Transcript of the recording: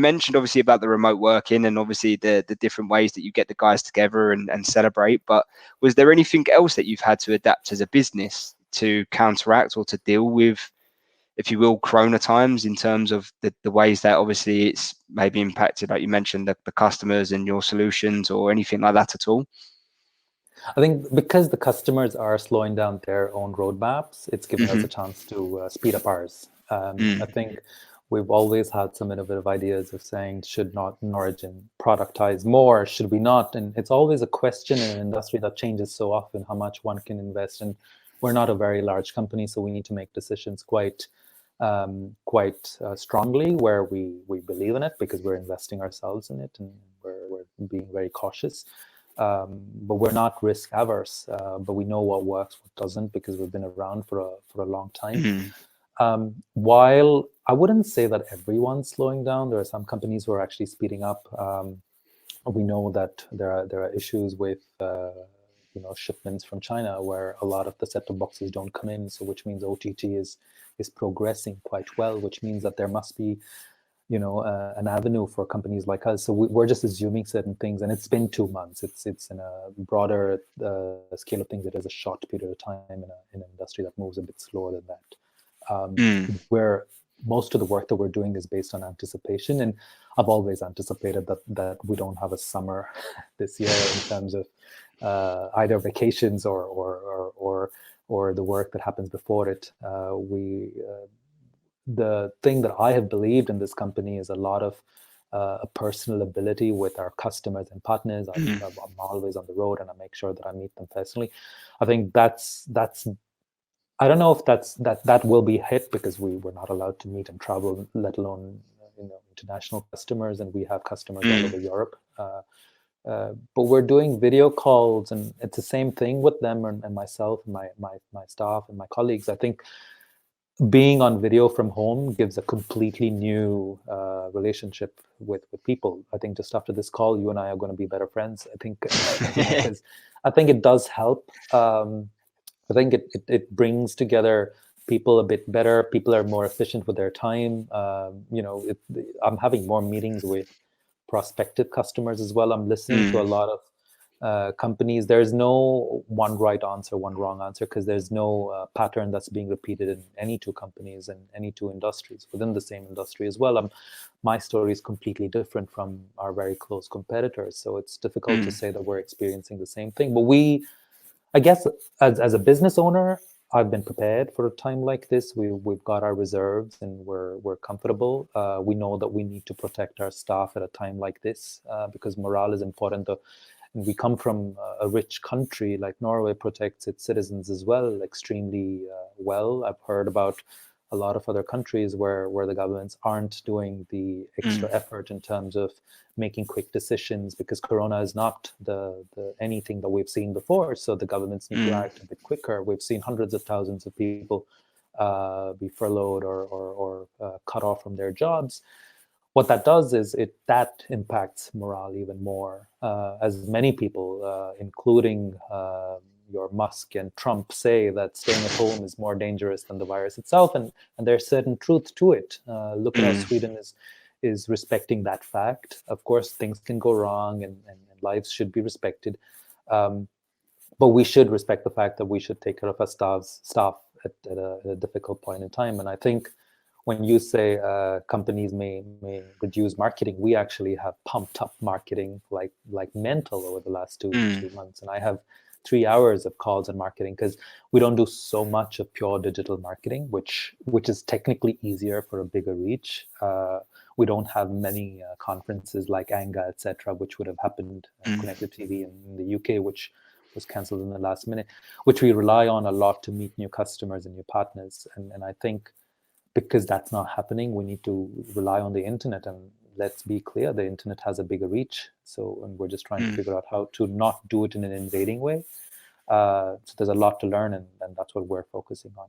mentioned obviously about the remote working and obviously the different ways that you get the guys together and celebrate. But was there anything else that you've had to adapt as a business to counteract or to deal with, if you will, Corona times, in terms of the ways that obviously it's maybe impacted, like you mentioned, the customers and your solutions, or anything like that at all? I think because the customers are slowing down their own roadmaps, it's given us a chance to speed up ours. I think we've always had some innovative ideas of saying, should not Origin productize more? Should we not? And it's always a question in an industry that changes so often, how much one can invest. And we're not a very large company, so we need to make decisions quite strongly where we believe in it, because we're investing ourselves in it, and we're being very cautious. But we're not risk averse, but we know what works, what doesn't, because we've been around for a long time. While I wouldn't say that everyone's slowing down, there are some companies who are actually speeding up. We know that there are issues with shipments from China, where a lot of the set-top boxes don't come in, so which means OTT is progressing quite well, which means that there must be an avenue for companies like us. So we're just assuming certain things, and it's been 2 months. It's in a broader scale of things. It is a short period of time in an industry that moves a bit slower than that. Where most of the work that we're doing is based on anticipation, and I've always anticipated that we don't have a summer this year in terms of either vacations or the work that happens before it. The thing that I have believed in this company is a lot of a personal ability with our customers and partners. I'm always on the road, and I make sure that I meet them personally. I think that's I don't know if that will be hit, because we're not allowed to meet and travel, let alone international customers, and we have customers all over Europe. But we're doing video calls, and it's the same thing with them and myself and my staff and my colleagues. I think being on video from home gives a completely new relationship with people. I think just after this call, you and I are going to be better friends. I think because I think it does help. I think it brings together people a bit better. People are more efficient with their time. I'm having more meetings with prospective customers as well. I'm listening to a lot of companies. There's no one right answer, one wrong answer, because there's no pattern that's being repeated in any two companies and any two industries within the same industry as well. My story is completely different from our very close competitors, so it's difficult to say that we're experiencing the same thing. But I guess as a business owner, I've been prepared for a time like this. We've got our reserves, and we're comfortable. We know that we need to protect our staff at a time like this, because morale is important. And we come from a rich country like Norway, protects its citizens as well extremely well. I've heard about a lot of other countries where the governments aren't doing the extra effort in terms of making quick decisions, because Corona is not the anything that we've seen before. So the governments need to act a bit quicker. We've seen hundreds of thousands of people be furloughed or cut off from their jobs. What that does is that impacts morale even more, as many people, including your Musk and Trump, say that staying at home is more dangerous than the virus itself, and there's certain truth to it. Look at how Sweden is respecting that fact. Of course, things can go wrong, and lives should be respected, but we should respect the fact that we should take care of our staff at a difficult point in time. And I think when you say companies may reduce marketing, we actually have pumped up marketing like mental over the last two months. And I have 3 hours of calls on marketing, because we don't do so much of pure digital marketing, which is technically easier for a bigger reach. We don't have many conferences like ANGA, etc., which would have happened Connected TV in the UK, which was cancelled in the last minute, which we rely on a lot to meet new customers and new partners. And I think because that's not happening, we need to rely on the internet. And let's be clear, the internet has a bigger reach. And we're just trying to figure out how to not do it in an invading way. So there's a lot to learn, and that's what we're focusing on.